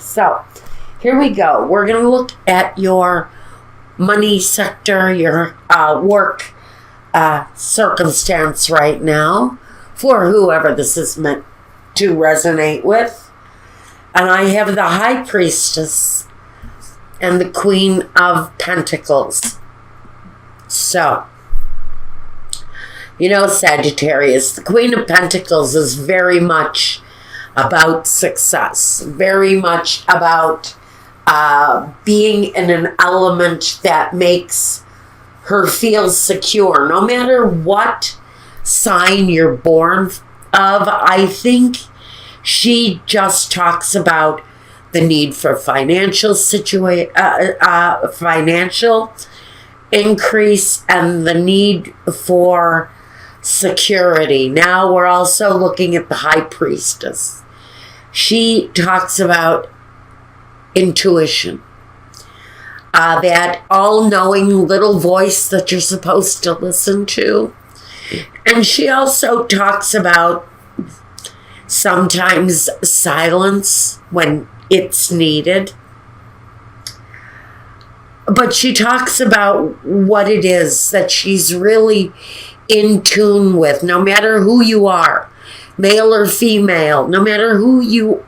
So here we go. We're going to look at your money sector, your work circumstance right now for whoever this is meant to resonate with. And I have the High Priestess and the Queen of Pentacles. So, Sagittarius, the Queen of Pentacles is very much about success, very much about being in an element that makes her feel secure. No matter what sign you're born of, I think she just talks about the need for financial increase and the need for security. Now we're also looking at the High Priestess. She talks about intuition, that all-knowing little voice that you're supposed to listen to. And she also talks about sometimes silence when it's needed. But she talks about what it is that she's really in tune with, no matter who you are, male or female, no matter who you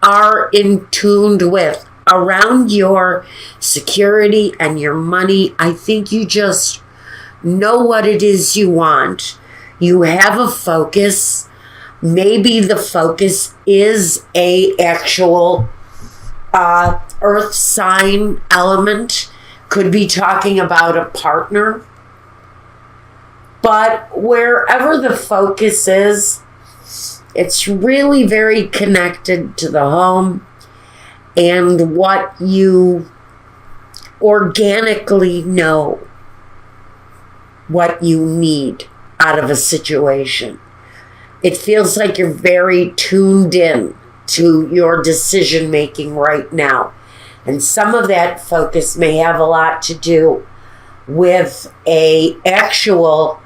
are in tune with around your security and your money. I think you just know what it is you want. You have a focus. Maybe the focus is a actual earth sign element. Could be talking about a partner. But wherever the focus is, it's really very connected to the home and what you organically know what you need out of a situation. It feels like you're very tuned in to your decision making right now. And some of that focus may have a lot to do with a actual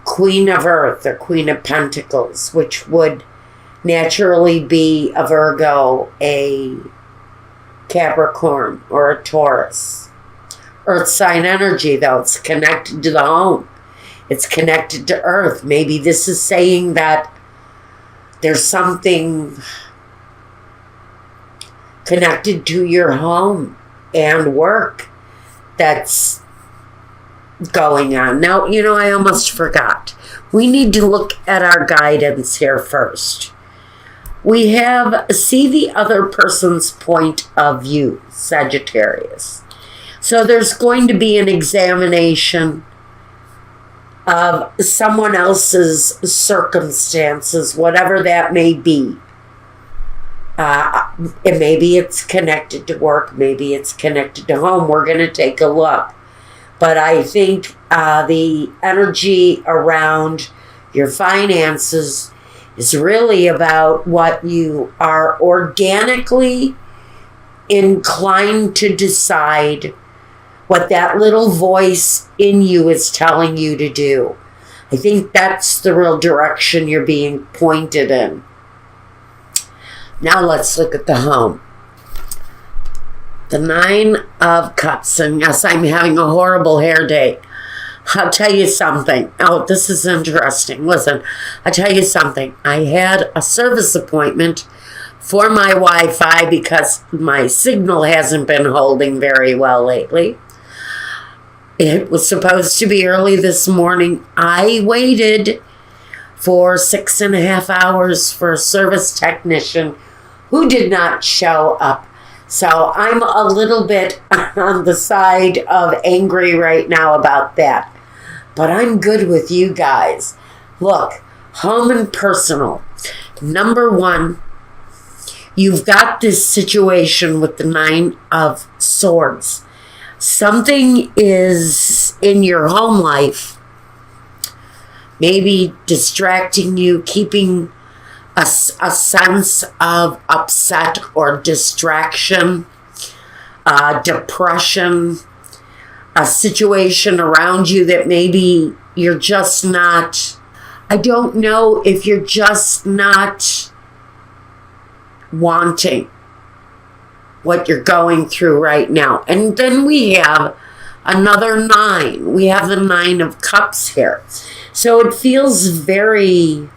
Queen of Earth or Queen of Pentacles, which would naturally be a Virgo, a Capricorn, or a Taurus. Earth sign energy, though, it's connected to the home. It's connected to Earth. Maybe this is saying that there's something connected to your home and work that's going on. Now, I almost forgot. We need to look at our guidance here first. We have see the other person's point of view, Sagittarius. So there's going to be an examination of someone else's circumstances, whatever that may be. And maybe it's connected to work, maybe it's connected to home. We're going to take a look. But I think the energy around your finances is really about what you are organically inclined to decide, what that little voice in you is telling you to do. I think that's the real direction you're being pointed in. Now let's look at the home. The 9 of Cups, and yes, I'm having a horrible hair day. I'll tell you something. Oh, this is interesting. Listen, I'll tell you something. I had a service appointment for my Wi-Fi because my signal hasn't been holding very well lately. It was supposed to be early this morning. I waited for 6.5 hours for a service technician who did not show up. So I'm a little bit on the side of angry right now about that. But I'm good with you guys. Look, home and personal. Number 1, you've got this situation with the 9 of Swords. Something is in your home life, maybe distracting you, keeping a sense of upset or distraction, depression, a situation around you that maybe you're just not, I don't know if you're just not wanting what you're going through right now. And then we have another 9. We have the 9 of Cups here. So it feels very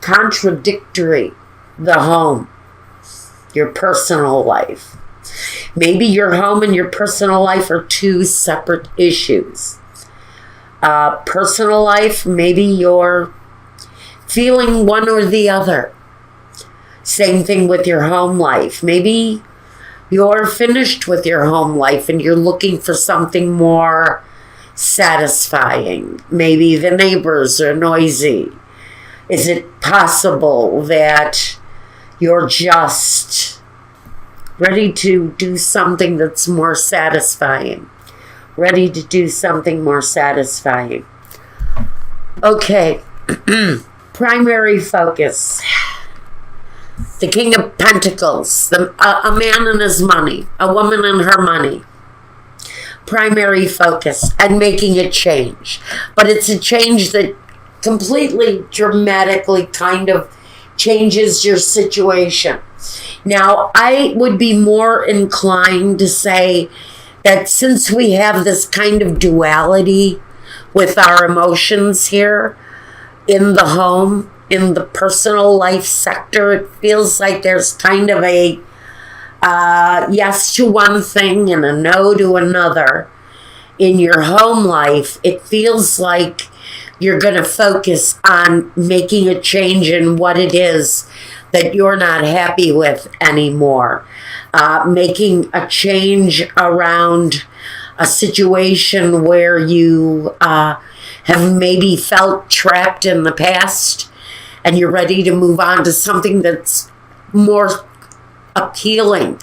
contradictory, the home, your personal life. Maybe your home and your personal life are 2 separate issues. Personal life, maybe you're feeling one or the other. Same thing with your home life. Maybe you're finished with your home life and you're looking for something more satisfying. Maybe the neighbors are noisy. Is it possible that you're just ready to do something that's more satisfying? Ready to do something more satisfying. Okay. Primary focus. The King of Pentacles. A man and his money. A woman and her money. Primary focus. And making a change. But it's a change that completely, dramatically kind of changes your situation. Now, I would be more inclined to say that since we have this kind of duality with our emotions here in the home, in the personal life sector, it feels like there's kind of a yes to one thing and a no to another. In your home life, it feels like you're going to focus on making a change in what it is that you're not happy with anymore. Making a change around a situation where you have maybe felt trapped in the past and you're ready to move on to something that's more appealing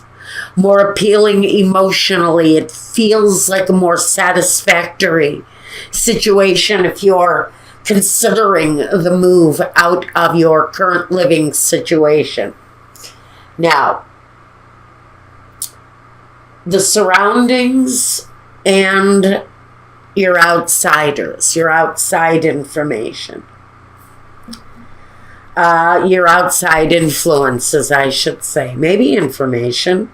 emotionally. It feels like a more satisfactory situation if you're considering the move out of your current living situation. Now, the surroundings and your outsiders, your outside information, your outside influences, I should say. Maybe information.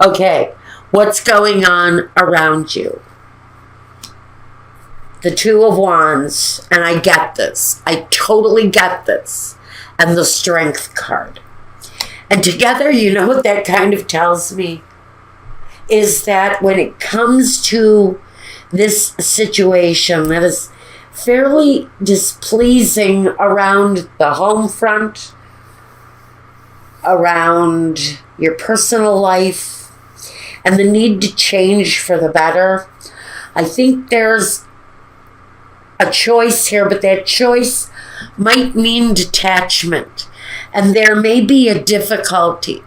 Okay, what's going on around you? The 2 of Wands, and I get this. I totally get this. And the Strength card. And together, you know what that kind of tells me? Is that when it comes to this situation that is fairly displeasing around the home front, around your personal life, and the need to change for the better, I think there's a choice here, but that choice might mean detachment. And there may be a difficulty.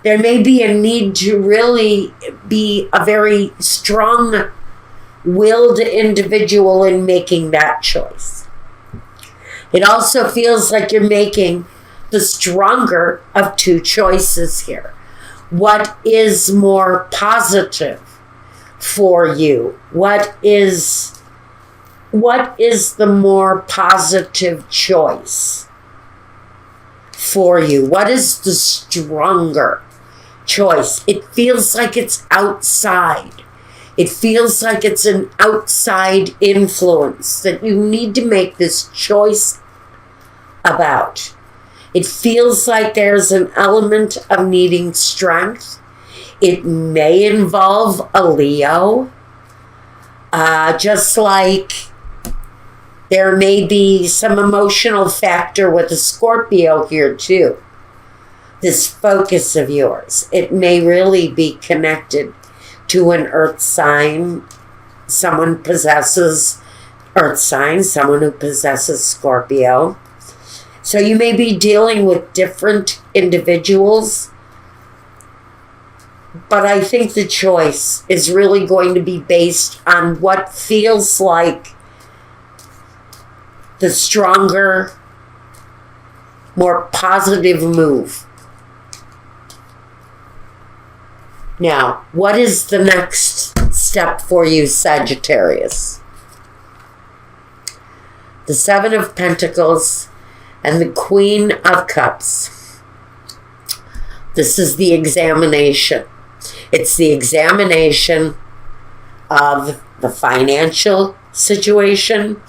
There may be a need to really be a very strong-willed individual in making that choice. It also feels like you're making the stronger of 2 choices here. What is more positive for you? What is the more positive choice for you? What is the stronger choice? It feels like it's outside. It feels like it's an outside influence that you need to make this choice about. It feels like there's an element of needing strength. It may involve a Leo, just like there may be some emotional factor with a Scorpio here too. This focus of yours, it may really be connected to an earth sign. Someone possesses earth sign, someone who possesses Scorpio. So you may be dealing with different individuals, but I think the choice is really going to be based on what feels like the stronger, more positive move. Now, what is the next step for you, Sagittarius? The 7 of Pentacles and the Queen of Cups. This is the examination. It's the examination of the financial situation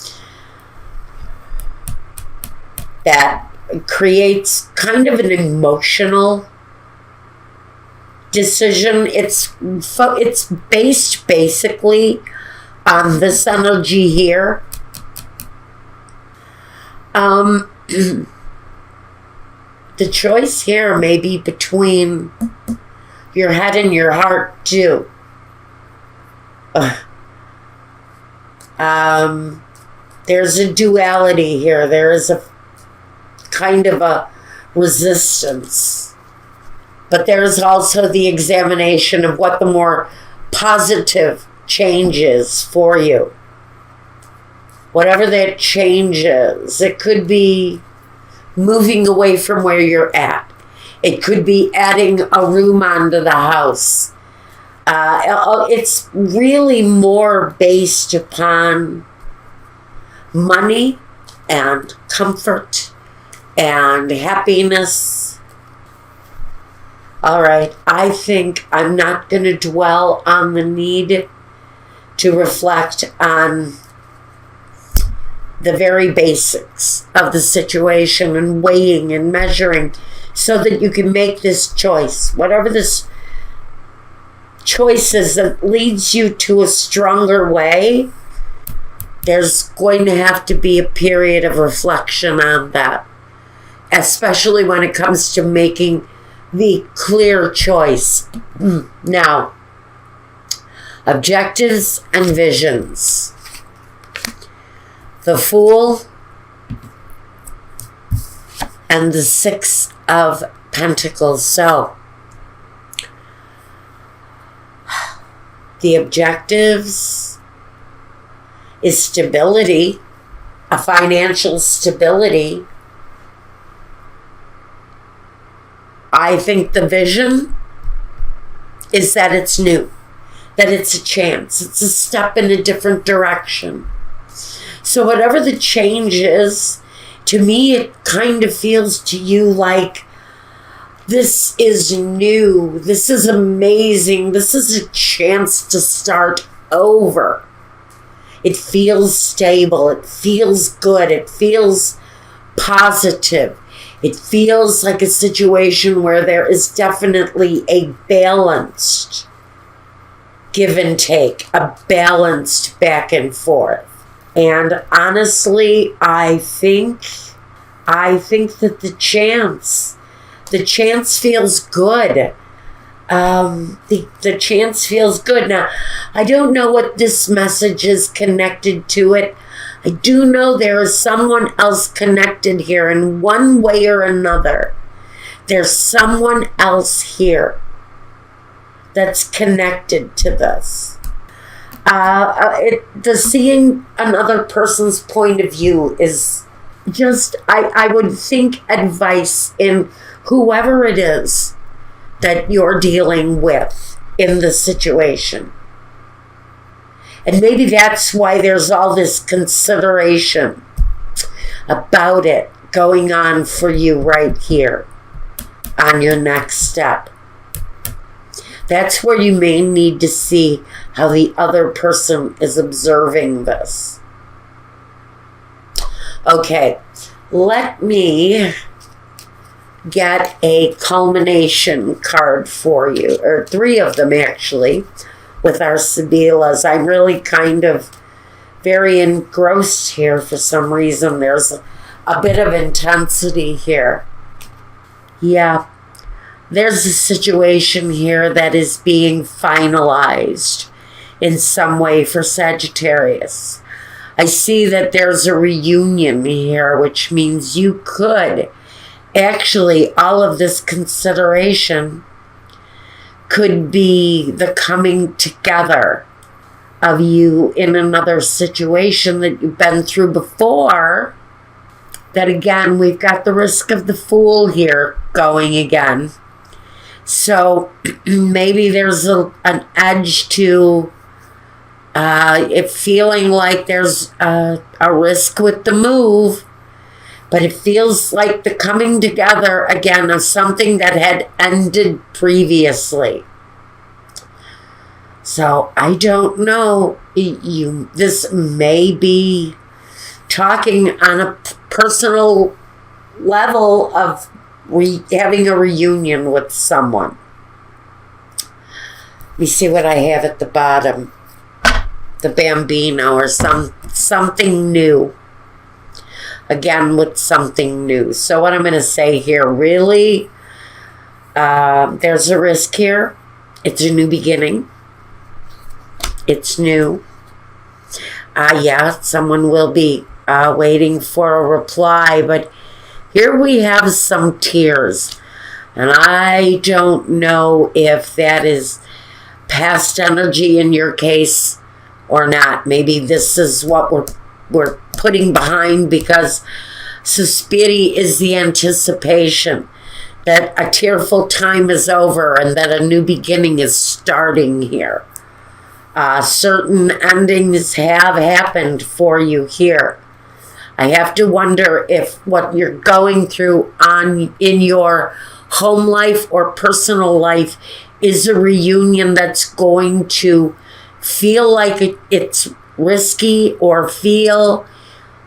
that creates kind of an emotional decision. It's based basically on this energy here. The choice here may be between your head and your heart too. There's a duality here. There is a kind of a resistance. But there's also the examination of what the more positive change is for you. Whatever that change is, it could be moving away from where you're at. It could be adding a room onto the house. It's really more based upon money and comfort and happiness. All right, I think I'm not going to dwell on the need to reflect on the very basics of the situation and weighing and measuring so that you can make this choice. Whatever this choice is that leads you to a stronger way, there's going to have to be a period of reflection on that, especially when it comes to making the clear choice. Now, objectives and visions. The Fool and the Six of Pentacles. So, the objectives is stability, a financial stability. I think the vision is that it's new, that it's a chance, it's a step in a different direction. So whatever the change is, to me it kind of feels to you like this is new, this is amazing, this is a chance to start over. It feels stable, it feels good, it feels positive. It feels like a situation where there is definitely a balanced give and take, a balanced back and forth. And honestly, I think that the chance feels good. The chance feels good. Now, I don't know what this message is connected to it. I do know there is someone else connected here in one way or another. There's someone else here that's connected to this. The seeing another person's point of view is just, I would think advice in whoever it is that you're dealing with in the situation. And maybe that's why there's all this consideration about it going on for you right here on your next step. That's where you may need to see how the other person is observing this. Okay, let me get a culmination card for you, or 3 of them actually, with our Sibilas. I'm really kind of very engrossed here for some reason. There's a bit of intensity here. Yeah, there's a situation here that is being finalized in some way for Sagittarius. I see that there's a reunion here, which means you could actually, all of this consideration could be the coming together of you in another situation that you've been through before. That again, we've got the risk of the Fool here going again. So maybe there's an edge to it feeling like there's a risk with the move. But it feels like the coming together again of something that had ended previously. So I don't know. This may be talking on a personal level of having a reunion with someone. Let me see what I have at the bottom. The Bambino or something new. Again, with something new. So what I'm going to say here, really, there's a risk here. It's a new beginning. It's new. Yeah, someone will be waiting for a reply, but here we have some tears. And I don't know if that is past energy in your case or not. Maybe this is what we're putting behind, because Suspiri is the anticipation that a tearful time is over and that a new beginning is starting here. Certain endings have happened for you here. I have to wonder if what you're going through in your home life or personal life is a reunion that's going to feel like it's risky, or feel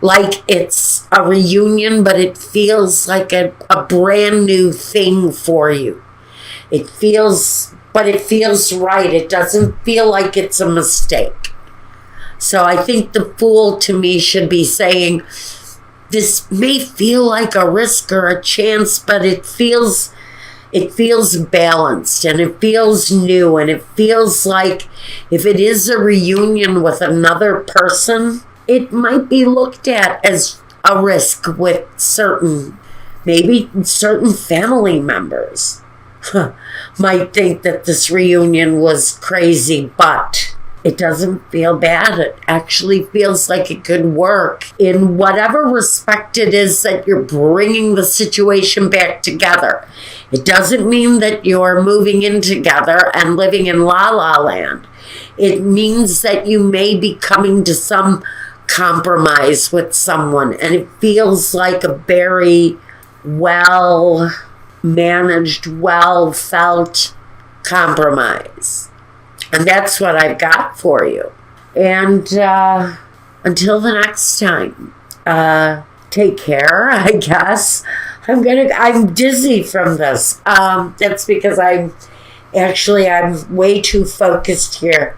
like it's a reunion, but it feels like a brand new thing for you. It feels right. It doesn't feel like it's a mistake. So I think the Fool to me should be saying, this may feel like a risk or a chance, but it feels balanced, and it feels new, and it feels like if it is a reunion with another person, it might be looked at as a risk with maybe certain family members. Might think that this reunion was crazy, but it doesn't feel bad. It actually feels like it could work in whatever respect it is that you're bringing the situation back together. It doesn't mean that you're moving in together and living in La La Land. It means that you may be coming to some compromise with someone, and it feels like a very well managed, well felt compromise. And that's what I've got for you. And until the next time, take care, I guess. I'm dizzy from this. That's because I'm way too focused here